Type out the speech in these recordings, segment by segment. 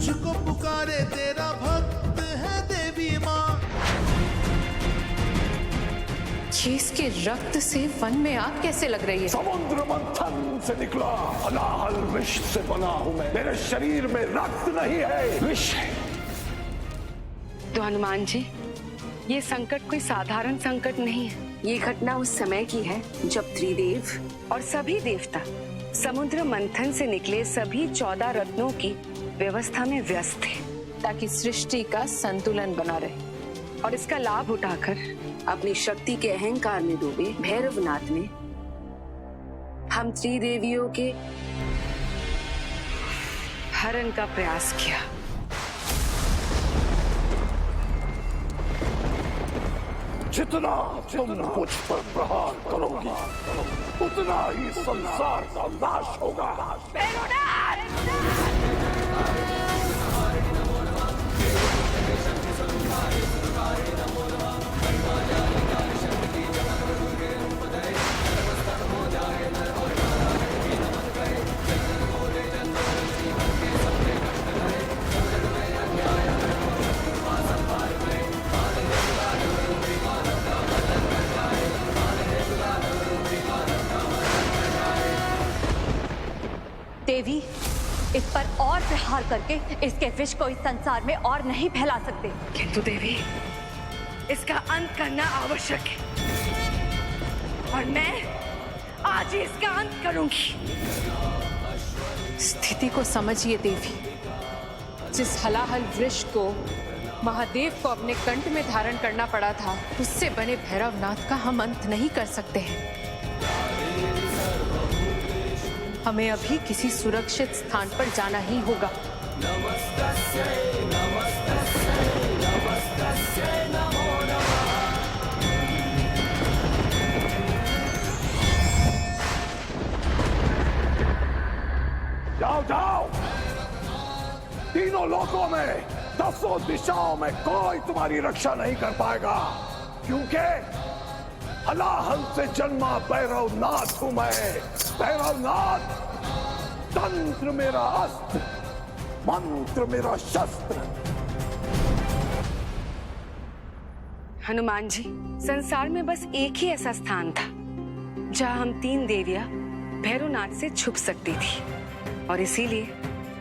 तुझको पुकारे तेरा भक्त है देवी माँ। ये इसके रक्त से वन में आग कैसे लग रही है? समुद्र मंथन से निकला हलाहल विष से बना हूं मैं। मेरे शरीर में रक्त नहीं है, विष है। तो हनुमान जी, ये संकट कोई साधारण संकट नहीं है। ये घटना उस समय की है जब त्रिदेव और सभी देवता समुद्र मंथन से निकले सभी 14 रत्नों की व्यवस्था में व्यस्त थे, ताकि सृष्टि का संतुलन बना रहे। और इसका लाभ उठाकर अपनी शक्ति के अहंकार में डूबे भैरवनाथ ने हम त्रिदेवियों के हरण का प्रयास किया। जितना तुम मुझ पर प्रहार करोगी उतना ही संसार का नाश होगा। देवी, इस पर और प्रहार करके इसके विष को इस संसार में और नहीं फैला सकते। किंतु देवी, इसका अंत करना आवश्यक है और मैं आज ही इसका अंत करूंगी। स्थिति को समझिए देवी। जिस हलाहल वृक्ष को महादेव को अपने कंठ में धारण करना पड़ा था, उससे बने भैरवनाथ का हम अंत नहीं कर सकते हैं। हमें अभी किसी सुरक्षित स्थान पर जाना ही होगा। जाओ जाओ, तीनों लोकों में 10 दिशाओं में कोई तुम्हारी रक्षा नहीं कर पाएगा, क्योंकि हलाहल से जन्मा भैरवनाथ हूं मैं। भैरवनाथ, तंत्र मेरा अस्त्र, मंत्र मेरा शस्त्र। हनुमान जी, संसार में बस एक ही ऐसा स्थान था जहां हम 3 देवियां भैरवनाथ से छुप सकती थी, और इसीलिए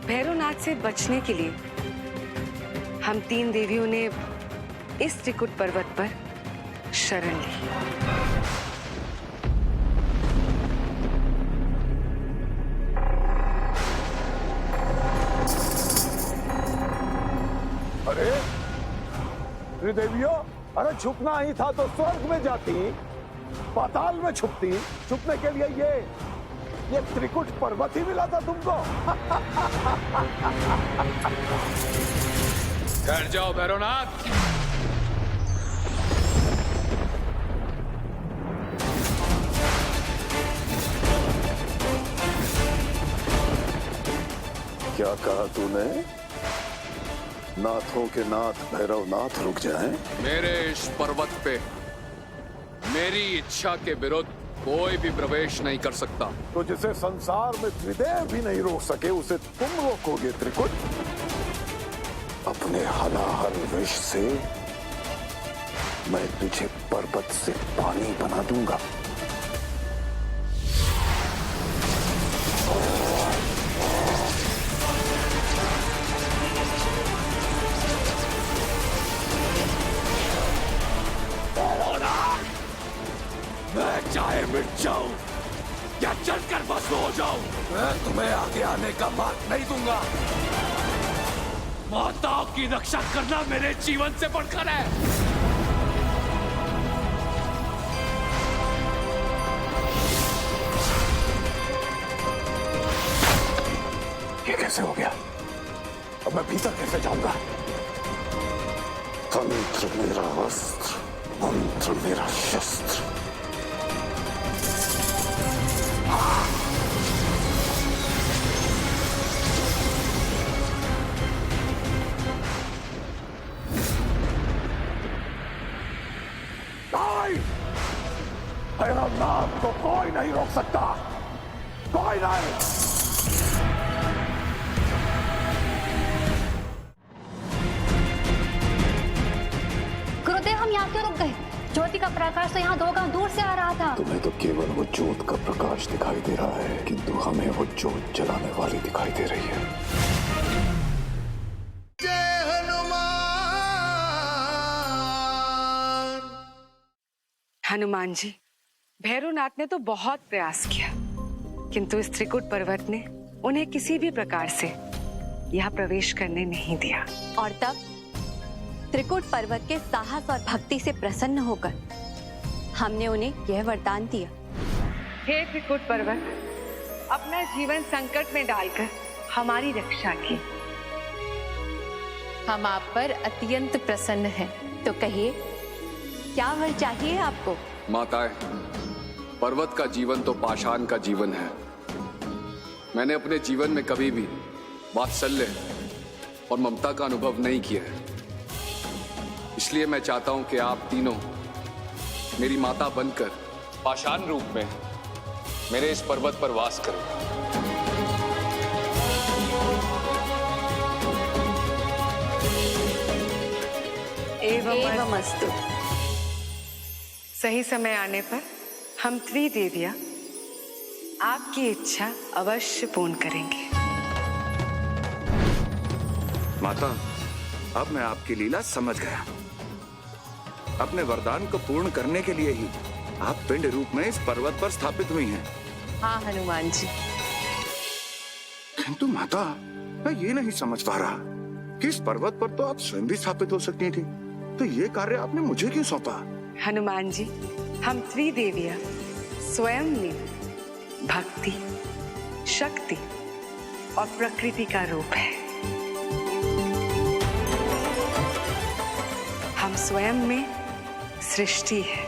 भैरवनाथ से बचने के लिए हम 3 देवियों ने इस त्रिकुट पर्वत पर शरण ली। अरे त्रिदेवियों, अरे छुपना ही था तो स्वर्ग में जाती, पाताल में छुपती। छुपने के लिए ये त्रिकुट पर्वत ही मिला था तुमको। ठहर जाओ भैरवनाथ। क्या कहा तूने? नाथों के नाथ भैरवनाथ रुक जाएं? मेरे इस पर्वत पे मेरी इच्छा के विरुद्ध कोई भी प्रवेश नहीं कर सकता। तो जिसे संसार में त्रिदेव भी नहीं रोक सके, उसे तुम रोकोगे त्रिकुट? अपने हलाहल विष से मैं तुझे पर्वत से पानी बना दूंगा। मैं चाहे मिट जाऊं या जलकर भस्म हो जाऊं, मैं तुम्हें आगे आने का मार्ग नहीं दूंगा। माताओं की रक्षा करना मेरे जीवन से बढ़कर है। ये कैसे हो गया? अब मैं भीतर कैसे जाऊंगा? तंत्र मेरा अस्त्र, मंत्र मेरा शस्त्र। भैरवनाथ को कोई नहीं रोक सकता, कोई नहीं। हम यहाँ क्यों रुक गए? ज्योति का प्रकाश तो यहाँ 2 गांव दूर से आ रहा था। तुम्हें तो केवल वो ज्योत का प्रकाश दिखाई दे रहा है, किंतु हमें वो ज्योत जलाने वाली दिखाई दे रही है। जय हनुमान। हनुमान जी, भैरवनाथ ने तो बहुत प्रयास किया, किंतु इस त्रिकुट पर्वत ने उन्हें किसी भी प्रकार से यहाँ प्रवेश करने नहीं दिया। और तब त्रिकुट पर्वत के साहस और भक्ति से प्रसन्न होकर हमने उन्हें यह वरदान दिया। हे त्रिकुट पर्वत, अपना जीवन संकट में डालकर हमारी रक्षा की। हम आप पर अत्यंत प्रसन्न हैं। तो कहिए, क्या वर चाहिए आपको? माताएं, पर्वत का जीवन तो पाषाण का जीवन है। मैंने अपने जीवन में कभी भी वात्सल्य और ममता का अनुभव नहीं किया है। इसलिए मैं चाहता हूं कि आप तीनों मेरी माता बनकर पाषाण रूप में मेरे इस पर्वत पर वास करें। एवमस्तु। सही समय आने पर हम त्रिदेवियां आपकी इच्छा अवश्य पूर्ण करेंगे। माता, अब मैं आपकी लीला समझ गया। अपने वरदान को पूर्ण करने के लिए ही आप पिंड रूप में इस पर्वत पर स्थापित हुई हैं। हाँ हनुमान जी। किंतु माता, मैं ये नहीं समझ पा रहा कि इस पर्वत पर तो आप स्वयं भी स्थापित हो सकती थी, तो ये कार्य आपने मुझे क्यों सौंपा? हनुमान जी, हम त्रिदेवियां स्वयं में भक्ति, शक्ति और प्रकृति का रूप है। हम स्वयं में सृष्टि है,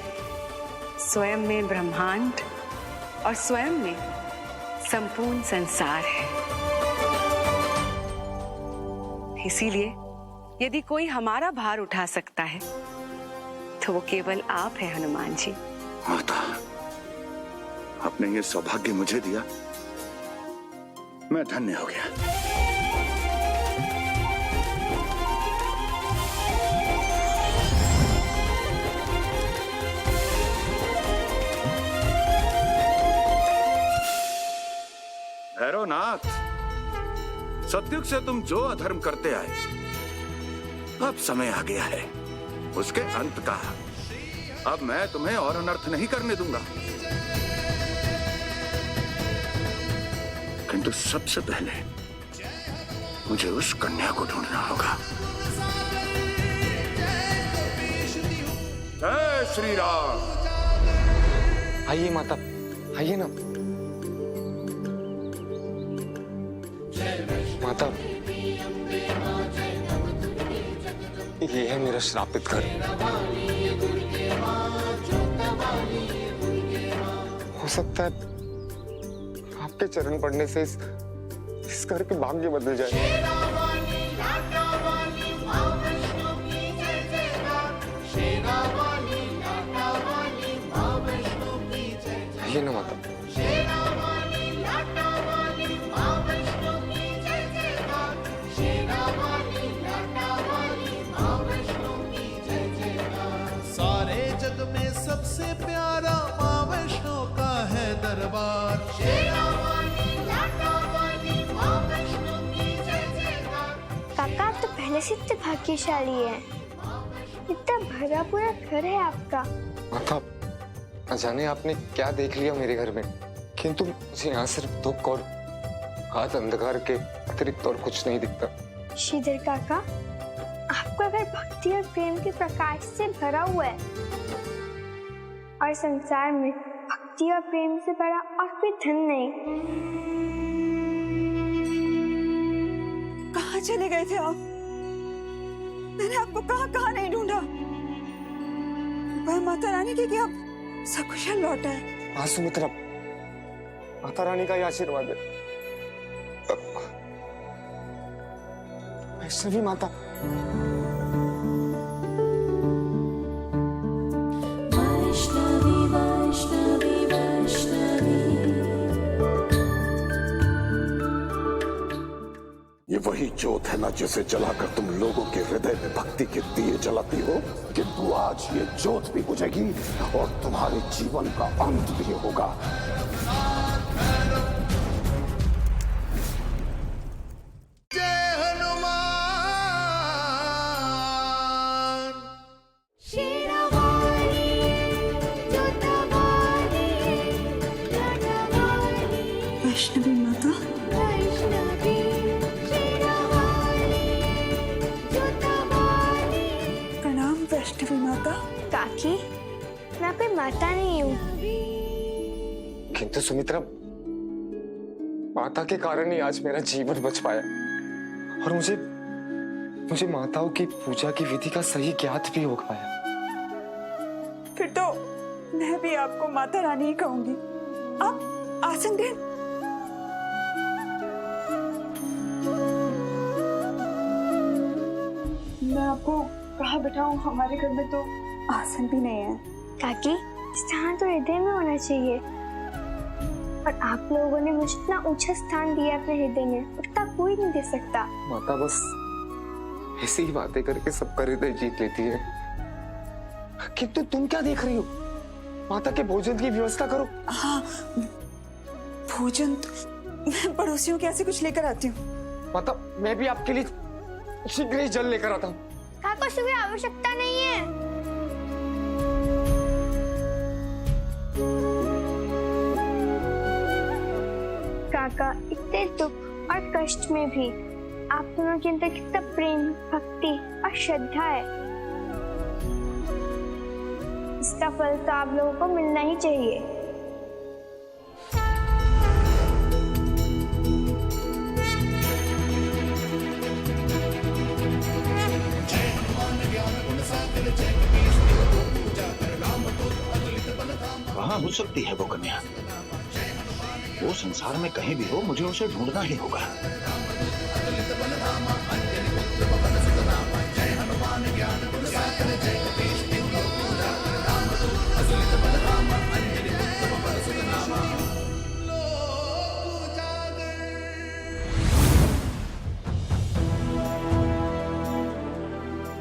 स्वयं में ब्रह्मांड और स्वयं में संपूर्ण संसार है। इसीलिए यदि कोई हमारा भार उठा सकता है तो वो केवल आप है हनुमान जी। माता, आपने ये सौभाग्य मुझे दिया, मैं धन्य हो गया। भैरवनाथ, सतयुग से तुम जो अधर्म करते आए, अब समय आ गया है उसके अंत का। अब मैं तुम्हें और अनर्थ नहीं करने दूंगा, किंतु सबसे पहले मुझे उस कन्या को ढूंढना होगा। जय श्री राम। आइए माता, आइए ना। माता, ये है मेरा श्रापित घर। हो सकता है आपके चरण पड़ने से इस घर के भाग्य बदल जाए। आइए ना माता। सारे जग में सबसे प्यारा माँ वैष्णो का है दरबार। काका, तो पहले से इतने भाग्यशाली है। इतना भरा पूरा घर है आपका। माता, न जाने आपने क्या देख लिया मेरे घर में, किंतु मुझे यहाँ सिर्फ दुख और हाथ अंधकार के अतिरिक्त और कुछ नहीं दिखता। श्रीधर काका, आपका घर भक्ति और प्रेम के प्रकाश से भरा हुआ है, और संसार में भक्ति और प्रेम से बड़ा और कोई धन नहीं। कहाँ चले गए थे आप? मैंने आपको कहाँ नहीं ढूंढा। माता रानी की कि आप सकुशल लौट आए। हाँ सुमित्रा, माता रानी का ही आशीर्वाद है। वैष्णवी माता, ये वही ज्योत है ना जिसे जलाकर तुम लोगों के हृदय में भक्ति के दिए जलाती हो, किंतु आज ये ज्योत भी बुझेगी और तुम्हारे जीवन का अंत भी होगा। जय हनुमान। वैष्णवी माता, प्रणाम वैष्णवी माता। काकी, मैं कोई माता नहीं हूँ। किंतु सुमित्रा, माता के कारण ही आज मेरा जीवन बच पाया और मुझे माताओं की पूजा की विधि का सही ज्ञात भी हो पाया। फिर तो मैं भी आपको माता रानी ही कहूंगी। आप आसन दें। मैं आपको कहाँ बिठाऊं? हमारे घर में तो आसन भी नहीं है। काकी, स्थान तो हृदय में होना चाहिए, और आप लोगों ने मुझे इतना ऊंचा स्थान दिया अपने हृदय में, उतना कोई नहीं दे सकता। माता बस ऐसी ही बातें करके सबका हृदय जीत लेती है। किंतु तुम क्या देख रही हो? माता के भोजन की व्यवस्था करो। हाँ, भोजन तो मैं पड़ोसियों के ऐसे कुछ लेकर आती हूँ। माता, मैं भी आपके लिए शीघ्र ही जल लेकर आता हूँ। काका, उसकी आवश्यकता नहीं है। काका, इतने दुख और कष्ट में भी आप दोनों के अंदर कितना प्रेम, भक्ति और श्रद्धा है। इसका फल तो आप लोगों को मिलना ही चाहिए। कहाँ हो सकती है वो कन्या? वो संसार में कहीं भी हो, मुझे उसे ढूंढना ही होगा।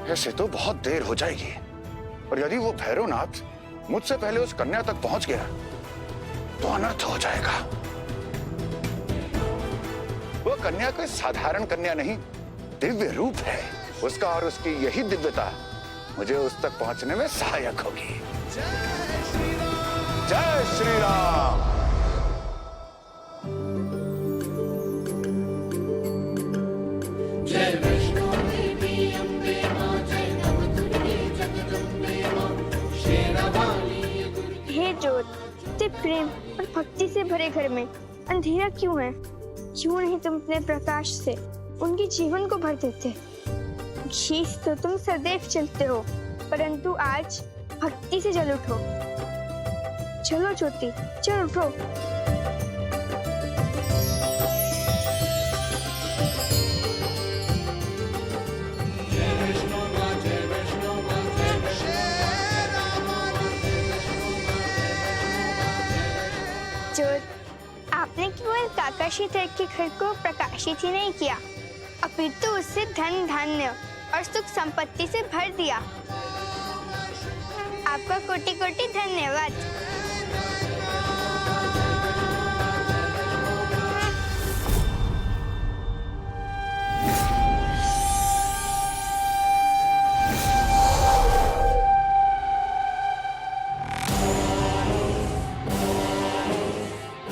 ऐसे तो बहुत देर हो जाएगी, और यदि वो भैरवनाथ मुझसे पहले उस कन्या तक पहुंच गया तो अनर्थ हो जाएगा। वो कन्या कोई साधारण कन्या नहीं, दिव्य रूप है उसका, और उसकी यही दिव्यता मुझे उस तक पहुंचने में सहायक होगी। जय श्री राम। जय वैष्णो देवी अम्बे मां, जय नव दुर्गे जगदम्बे मां, शेरावाली दुर्गे। हे ज्योत, इतने प्रेम और भक्ति से भरे घर में अंधेरा क्यों है? क्यों नहीं तुम अपने प्रकाश से उनके जीवन को भर देते? खींच तो तुम सदैव चलते हो, परंतु आज भक्ति से जल उठो। चलो ज्योति, चल उठो। ज्योत, आपने केवल काकाशी तरह के घर को प्रकाशित ही नहीं किया, अपितु उससे धन धान्य और सुख संपत्ति से भर दिया। आपका कोटि कोटि धन्यवाद।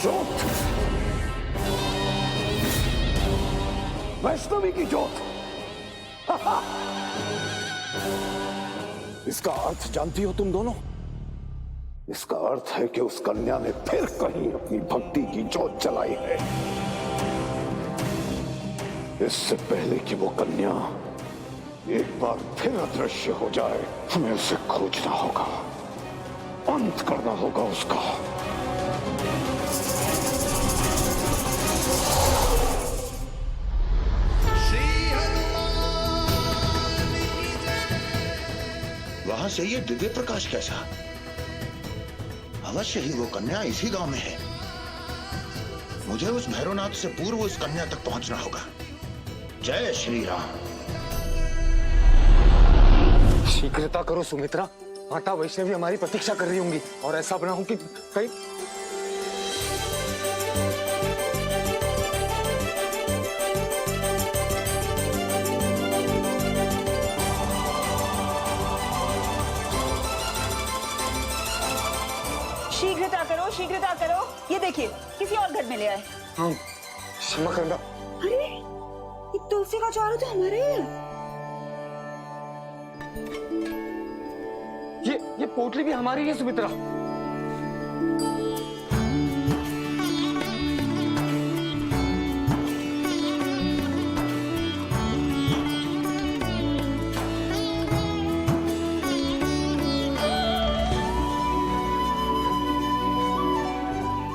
ज्योत, वैष्णवी की ज्योत। इसका अर्थ जानती हो तुम दोनों? इसका अर्थ है कि उस कन्या ने फिर कहीं अपनी भक्ति की ज्योत जलाई है। इससे पहले कि वो कन्या एक बार फिर अदृश्य हो जाए, हमें उसे खोजना होगा, अंत करना होगा उसका। वहां से ये दिव्य प्रकाश कैसा? अवश्य ही वो कन्या इसी गांव में है। मुझे उस भैरवनाथ से पूर्व उस कन्या तक पहुंचना होगा। जय श्री राम। शीघ्रता करो सुमित्रा, माता वैष्णवी हमारी प्रतीक्षा कर रही होंगी और ऐसा बना हो कि कहीं शीघ्रता करो, ये देखिए किसी और घर में ले आए। हाँ, क्षमा करना। अरे ये तुलसी का चारा तो हमारे ही है। ये पोटली भी हमारी है सुमित्रा।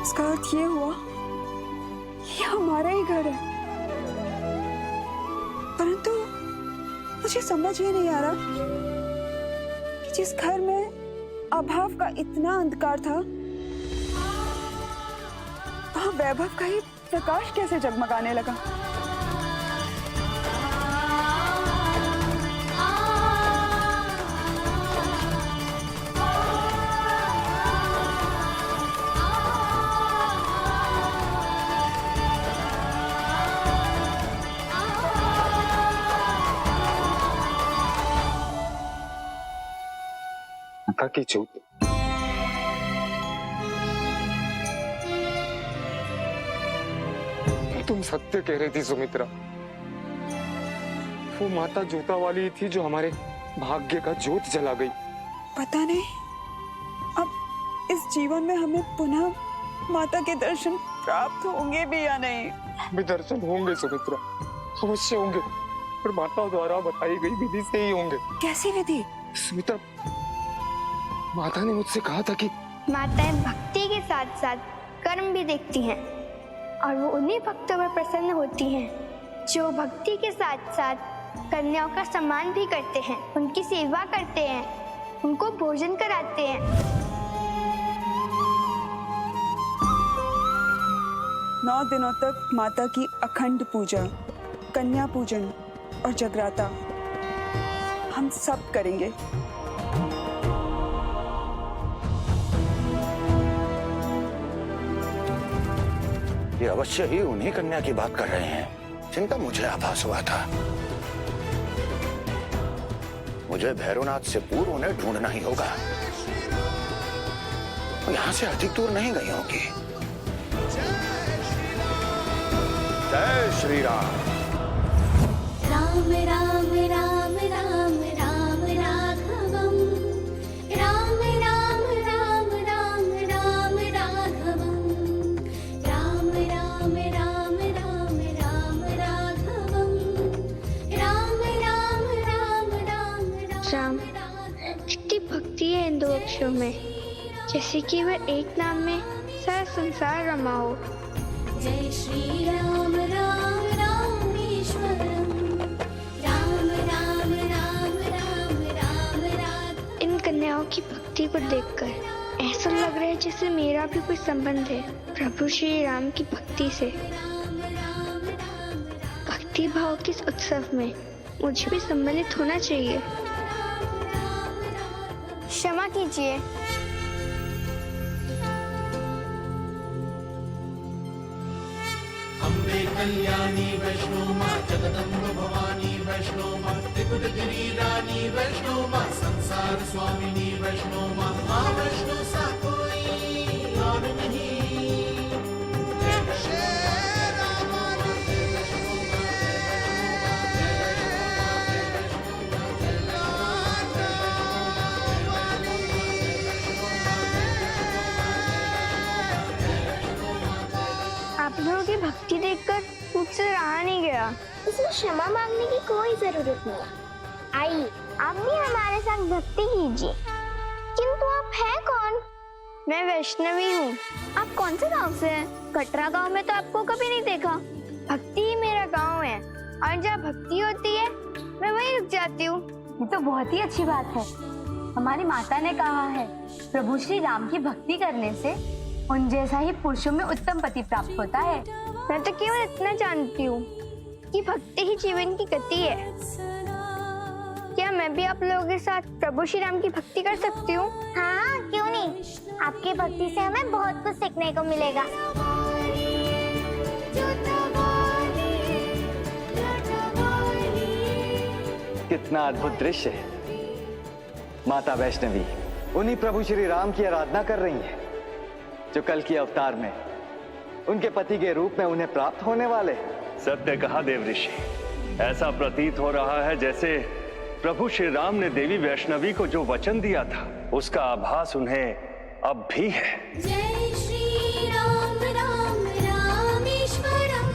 इसका अर्थ ये हुआ ये हमारा ही घर है, परंतु मुझे समझ ये नहीं आ रहा कि जिस घर में अभाव का इतना अंधकार था वहां वैभव का ही प्रकाश कैसे जगमगाने लगा। माता की ज्योत, तुम सत्य कह रही थी सुमित्रा। वो माता ज्योता वाली थी जो हमारे भाग्य का ज्योत जला गई। पता नहीं अब इस जीवन में हमें पुनः माता के दर्शन प्राप्त होंगे भी या नहीं। हमें दर्शन होंगे सुमित्रा, अवश्य होंगे, पर माता द्वारा बताई गई विधि से ही होंगे। कैसी विधि? सुमित्रा, माता ने मुझसे कहा था कि माताएं भक्ति के साथ साथ कर्म भी देखती हैं और वो उन्हीं भक्तों पर प्रसन्न होती हैं जो भक्ति के साथ साथ कन्याओं का सम्मान भी करते हैं, उनकी सेवा करते हैं, उनको भोजन कराते हैं। 9 दिनों तक माता की अखंड पूजा, कन्या पूजन और जगराता हम सब करेंगे। ये अवश्य ही उन्हीं कन्या की बात कर रहे हैं जिनका मुझे आभास हुआ था। मुझे भैरवनाथ से पूर्व उन्हें ढूंढना ही होगा। यहां से अधिक दूर नहीं गई होंगी। जय श्री राम। राम राम राम राम राम राघवम, राम राम राम राम राम राघवम, राम राम राम राम राम राघवम, राम राम राम राम राम, कितनी भक्ति है इन दो अक्षरों में, जैसे कि वह एक नाम में सारा संसार रमा हो। जय श्री राम राम रामेश्वरम, राम राम राम राम राम राघव। इन कन्याओं की भक्ति को देखकर ऐसा लग रहा है जैसे मेरा भी कोई संबंध है प्रभु श्री राम की भक्ति से। भक्ति भाव के इस उत्सव में मुझे भी सम्मिलित होना चाहिए। क्षमा कीजिए। अम्बे कल्याणी वैष्णो मां, जगदम्ब भवानी वैष्णो मां, त्रिपुट गिरी रानी वैष्णो मां, संसार स्वामिनी वैष्णो मां, मां वैष्णो सा कोई और नहीं। जय श्री राम, जय वैष्णो मां, जय वैष्णो मां, जय वैष्णो मां, जय वैष्णो मां। आप लोगों की भक्ति देखकर मुझसे रहा नहीं गया। इसमें क्षमा मांगने की कोई जरूरत नहीं। आइए आप भी हमारे साथ भक्ति कीजिए। किंतु आप हैं कौन? मैं वैष्णवी हूँ। आप कौन से गांव से हैं? कटरा गांव में तो आपको कभी नहीं देखा। भक्ति ही मेरा गांव है और जहाँ भक्ति होती है मैं वहीं रुक जाती हूँ। ये तो बहुत ही अच्छी बात है। हमारी माता ने कहा है प्रभु श्री राम की भक्ति करने से उन जैसा ही पुरुषों में उत्तम पति प्राप्त होता है। मैं तो केवल इतना जानती हूँ कि भक्ति ही जीवन की गति है। क्या मैं भी आप लोगों के साथ प्रभु श्री राम की भक्ति कर सकती हूँ? हाँ, क्यों नहीं। आपकी भक्ति से हमें बहुत कुछ सीखने को मिलेगा। कितना अद्भुत दृश्य है। माता वैष्णवी उन्हीं प्रभु श्री राम की आराधना कर रही हैं, जो कल की अवतार में उनके पति के रूप में उन्हें प्राप्त होने वाले हैं। सत्य कहा देव ऋषि। ऐसा प्रतीत हो रहा है जैसे प्रभु श्री राम ने देवी वैष्णवी को जो वचन दिया था, उसका आभास उन्हें अब भी है। जय श्री राम राम रामेश्वरम।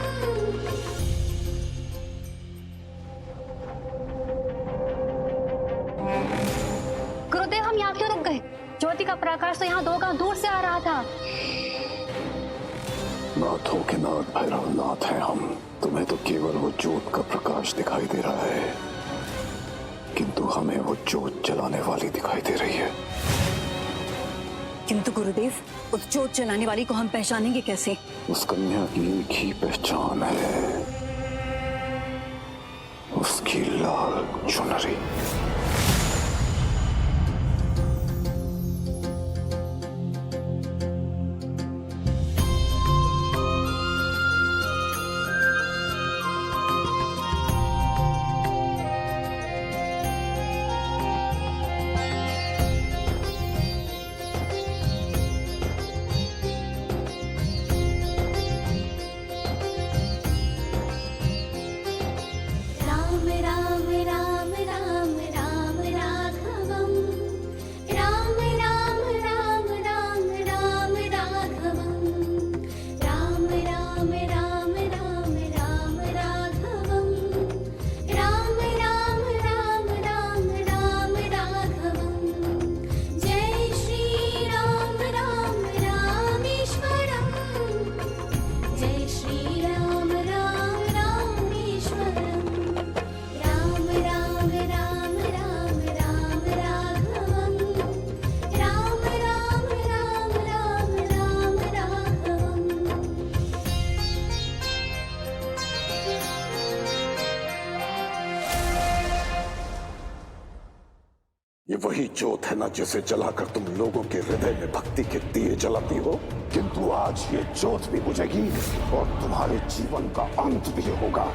गुरुदेव, हम यहाँ क्यों रुक गए? ज्योति का प्रकाश तो यहाँ 2 गांव दूर से आ रहा था। नाथों के नाथ भैरव नाथ हैं हम। तुम्हें तो केवल वो ज्योत का प्रकाश दिखाई दे रहा है, किंतु हमें वो ज्योत जलाने वाली दिखाई दे रही है। किंतु गुरुदेव, उस ज्योत जलाने वाली को हम पहचानेंगे कैसे? उस कन्या की एक ही पहचान है, उसकी लाल चुनरी। ये वही ज्योत है ना जिसे जलाकर तुम लोगों के हृदय में भक्ति के दिए जलाती हो, किंतु आज ये ज्योत भी बुझेगी और तुम्हारे जीवन का अंत भी होगा।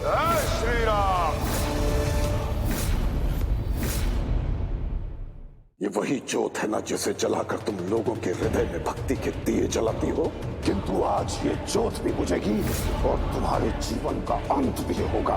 जय श्री राम। ये वही ज्योत है ना जिसे जलाकर तुम लोगों के हृदय में भक्ति के दिए जलाती हो, किंतु आज ये ज्योत भी बुझेगी और तुम्हारे जीवन का अंत भी होगा।